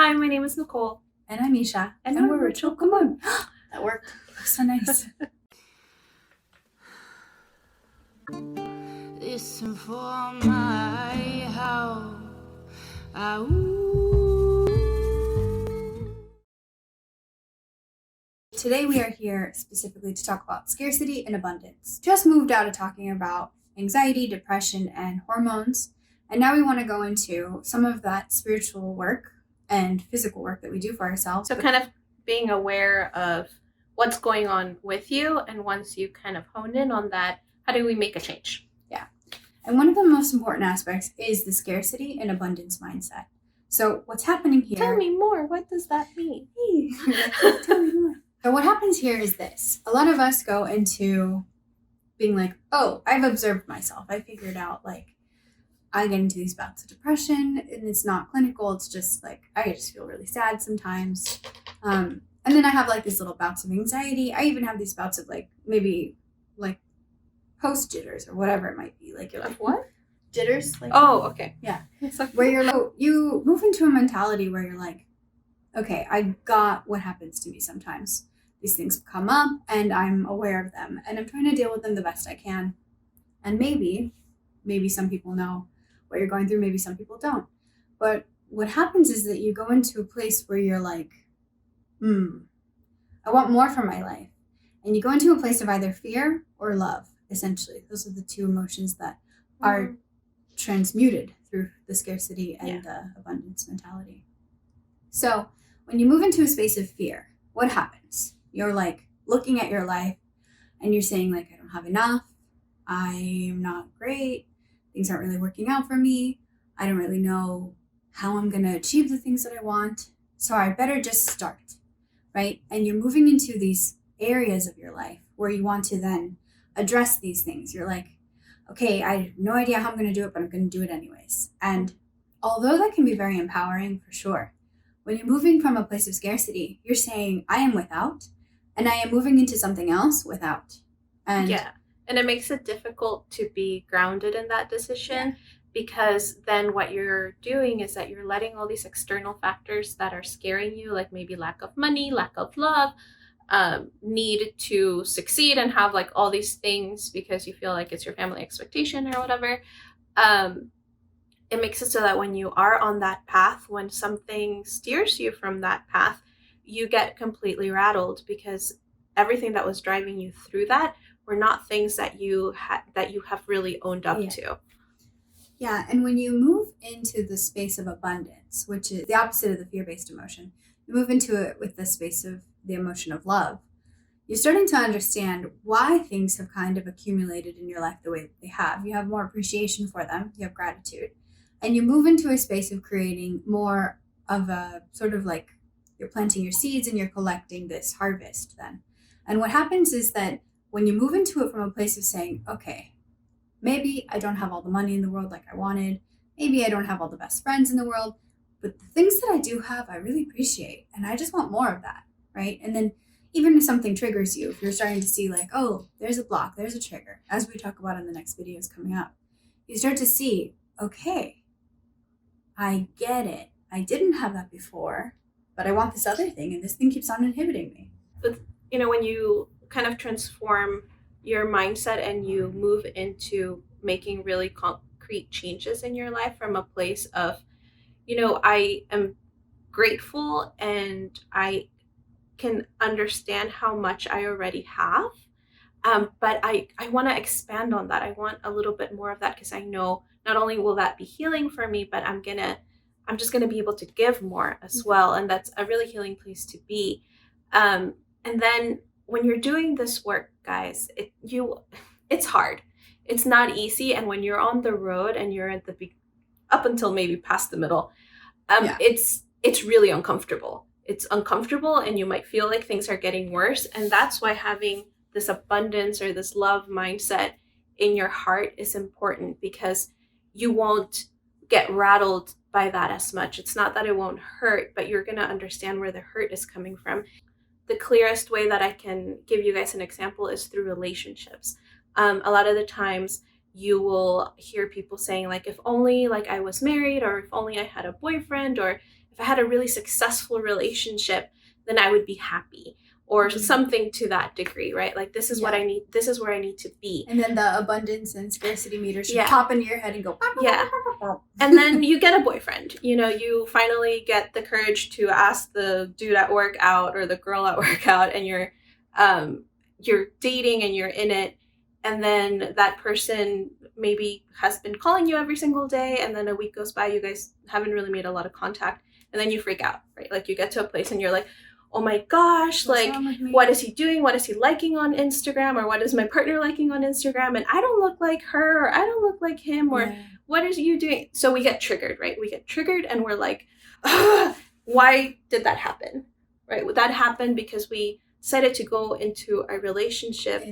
Hi, my name is Nicole. And I'm Misha. And we're Ritual Común. That worked. So nice. Listen for my how. Today we are here specifically to talk about scarcity and abundance. Just moved out of talking about anxiety, depression, and hormones. And now we want to go into some of that spiritual work and physical work that we do for ourselves. So kind of being aware of what's going on with you. And once you kind of honed in on that, how do we make a change? Yeah. And one of the most important aspects is the scarcity and abundance mindset. So what's happening here? Tell me more. What does that mean? Tell me more. So what happens here is this. A lot of us go into being like, oh, I've observed myself. I figured out, like, I get into these bouts of depression and it's not clinical. It's just like, I just feel really sad sometimes. And then I have like these little bouts of anxiety. I even have these bouts of like, maybe like post jitters or whatever it might be. Like, What? Jitters? Like, oh, okay. Yeah. It's like, where you're like, you move into a mentality where you're like, okay, I got what happens to me sometimes. These things come up and I'm aware of them and I'm trying to deal with them the best I can. And maybe some people know what you're going through, maybe some people don't. But what happens is that you go into a place where you're like, I want more from my life. And you go into a place of either fear or love, essentially. Those are the two emotions that are transmuted through the scarcity and the abundance mentality. So when you move into a space of fear, what happens? You're like looking at your life and you're saying like, I don't have enough. I'm not great. Things aren't really working out for me. I don't really know how I'm going to achieve the things that I want. So I better just start, right? And you're moving into these areas of your life where you want to then address these things. You're like, okay, I have no idea how I'm going to do it, but I'm going to do it anyways. And although that can be very empowering for sure, when you're moving from a place of scarcity, you're saying, I am without, and I am moving into something else without. And it makes it difficult to be grounded in that decision because then what you're doing is that you're letting all these external factors that are scaring you, like maybe lack of money, lack of love, need to succeed and have like all these things because you feel like it's your family expectation or whatever. It makes it so that when you are on that path, when something steers you from that path, you get completely rattled because everything that was driving you through that were not things that you have really owned up to. Yeah, and when you move into the space of abundance, which is the opposite of the fear-based emotion, you move into it with the space of the emotion of love. You're starting to understand why things have kind of accumulated in your life the way that they have. You have more appreciation for them. You have gratitude. And you move into a space of creating more of a sort of like you're planting your seeds and you're collecting this harvest then. And what happens is that when you move into it from a place of saying, okay, maybe I don't have all the money in the world like I wanted. Maybe I don't have all the best friends in the world. But the things that I do have, I really appreciate. And I just want more of that, right? And then even if something triggers you, if you're starting to see like, oh, there's a block, there's a trigger, as we talk about in the next videos coming up, you start to see, okay, I get it. I didn't have that before, but I want this other thing, and this thing keeps on inhibiting me. But, when you kind of transform your mindset and you move into making really concrete changes in your life from a place of, I am grateful and I can understand how much I already have. But I want to expand on that. I want a little bit more of that because I know not only will that be healing for me, but I'm just gonna be able to give more as well, and that's a really healing place to be. And then when you're doing this work, guys, it's hard. It's not easy, and when you're on the road and you're at up until maybe past the middle, it's really uncomfortable. It's uncomfortable, and you might feel like things are getting worse, and that's why having this abundance or this love mindset in your heart is important because you won't get rattled by that as much. It's not that it won't hurt, but you're going to understand where the hurt is coming from. The clearest way that I can give you guys an example is through relationships. A lot of the times you will hear people saying like, if only like I was married, or if only I had a boyfriend, or if if I had a really successful relationship, then I would be happy, or something to that degree, right? Like, this is what I need. This is where I need to be. And then the abundance and scarcity meter should pop into your head and go. Yeah. And then you get a boyfriend. You finally get the courage to ask the dude at work out or the girl at work out, and you're dating and you're in it. And then that person maybe has been calling you every single day, and then a week goes by, you guys haven't really made a lot of contact, and then you freak out, right? Like, you get to a place and you're like, oh my gosh, like, what is he doing? What is he liking on Instagram? Or what is my partner liking on Instagram? And I don't look like her, or I don't look like him, or what is you doing? So we get triggered, right? We get triggered and we're like, why did that happen? Right? That happened because we decided to go into a relationship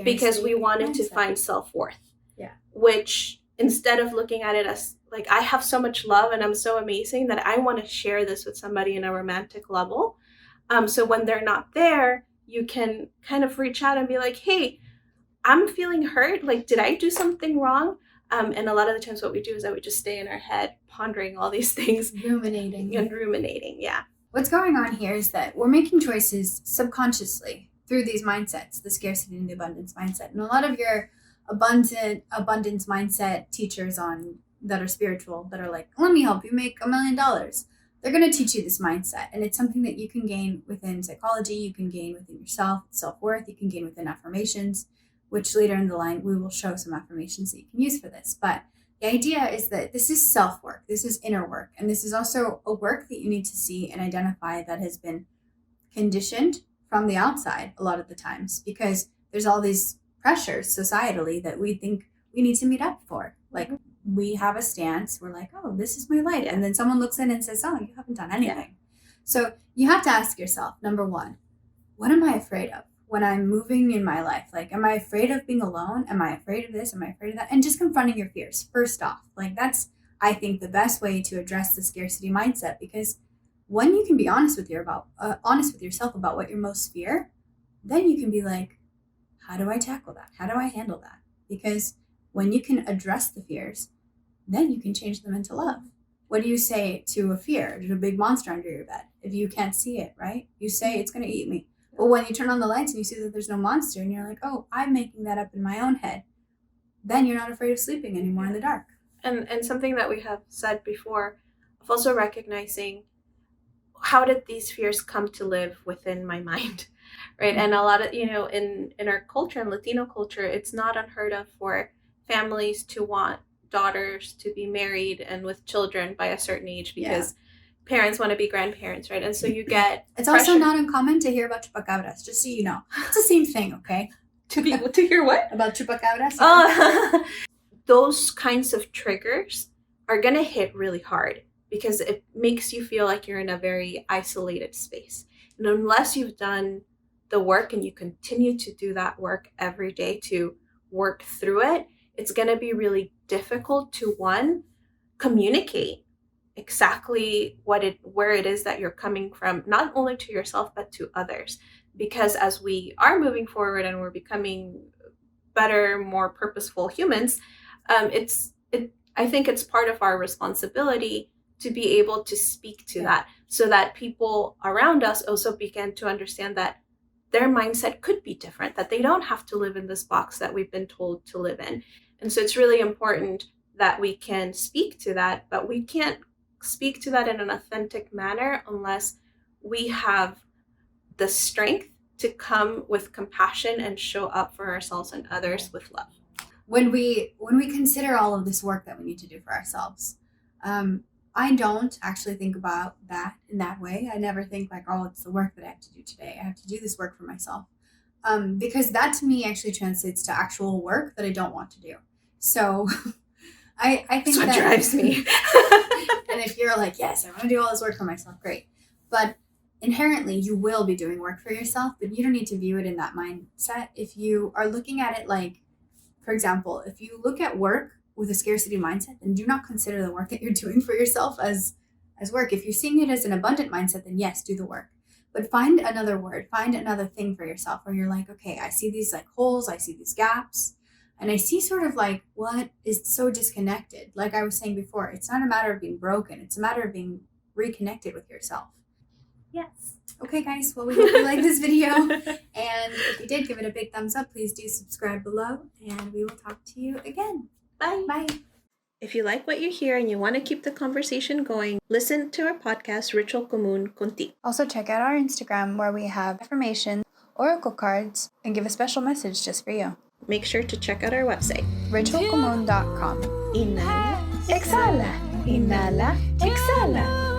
because we wanted to find self-worth. Yeah. Which, instead of looking at it as like, I have so much love and I'm so amazing that I want to share this with somebody in a romantic level. So when they're not there, you can kind of reach out and be like, hey, I'm feeling hurt. Like, did I do something wrong? And a lot of the times what we do is that we just stay in our head pondering all these things. Ruminating. Yeah. What's going on here is that we're making choices subconsciously through these mindsets, the scarcity and the abundance mindset. And a lot of your abundance mindset teachers that are spiritual, that are like, let me help you make $1 million. They're going to teach you this mindset. And it's something that you can gain within psychology. You can gain within yourself, self-worth. You can gain within affirmations, which later in the line, we will show some affirmations that you can use for this. But the idea is that this is self-work. This is inner work. And this is also a work that you need to see and identify that has been conditioned from the outside a lot of the times, because there's all these pressures societally that we think we need to meet up for. Like, we have a stance. We're like, oh, this is my light. And then someone looks in and says, oh, you haven't done anything. Yeah. So you have to ask yourself, number one, what am I afraid of when I'm moving in my life? Like, am I afraid of being alone? Am I afraid of this? Am I afraid of that? And just confronting your fears first off. Like, that's, I think, the best way to address the scarcity mindset, because when you can be honest with yourself about what you most fear, then you can be like, how do I tackle that? How do I handle that? Because when you can address the fears, then you can change them into love. What do you say to a fear? There's a big monster under your bed. If you can't see it, right? You say, it's going to eat me. But when you turn on the lights and you see that there's no monster, and you're like, oh, I'm making that up in my own head, then you're not afraid of sleeping anymore in the dark. And something that we have said before, of also recognizing, how did these fears come to live within my mind, right? Mm-hmm. And a lot of, in our culture, in Latino culture, it's not unheard of for families to want daughters to be married and with children by a certain age, because parents want to be grandparents, right? And so you get it's pressure. Also not uncommon to hear about chupacabras, just so you know. It's the same thing, okay? to hear what? About chupacabras? Those kinds of triggers are going to hit really hard, because it makes you feel like you're in a very isolated space. And unless you've done the work and you continue to do that work every day to work through it, it's going to be really difficult to, one, communicate exactly where it is that you're coming from, not only to yourself, but to others. Because as we are moving forward and we're becoming better, more purposeful humans, I think it's part of our responsibility to be able to speak to that, so that people around us also begin to understand that their mindset could be different, that they don't have to live in this box that we've been told to live in. And so it's really important that we can speak to that, but we can't speak to that in an authentic manner unless we have the strength to come with compassion and show up for ourselves and others with love. When we consider all of this work that we need to do for ourselves, I don't actually think about that in that way. I never think like, oh, it's the work that I have to do today. I have to do this work for myself. Because that to me actually translates to actual work that I don't want to do. So I think that's what drives me. And if you're like, yes, I want to do all this work for myself, great. But inherently you will be doing work for yourself, but you don't need to view it in that mindset. If you are looking at it like, for example, if you look at work with a scarcity mindset, then do not consider the work that you're doing for yourself as work. If you're seeing it as an abundant mindset, then yes, do the work. But find another word, find another thing for yourself where you're like, okay, I see these like holes, I see these gaps, and I see sort of like what is so disconnected. Like I was saying before, it's not a matter of being broken. It's a matter of being reconnected with yourself. Yes. Okay, guys. Well, we hope you like this video. And if you did, give it a big thumbs up. Please do subscribe below. And we will talk to you again. Bye. Bye. If you like what you hear and you want to keep the conversation going, listen to our podcast, Ritual Común Contigo. Also, check out our Instagram where we have affirmations, oracle cards, and give a special message just for you. Make sure to check out our website. ritualcomún.com. Inhala. Exhala. Inhala. Exhala.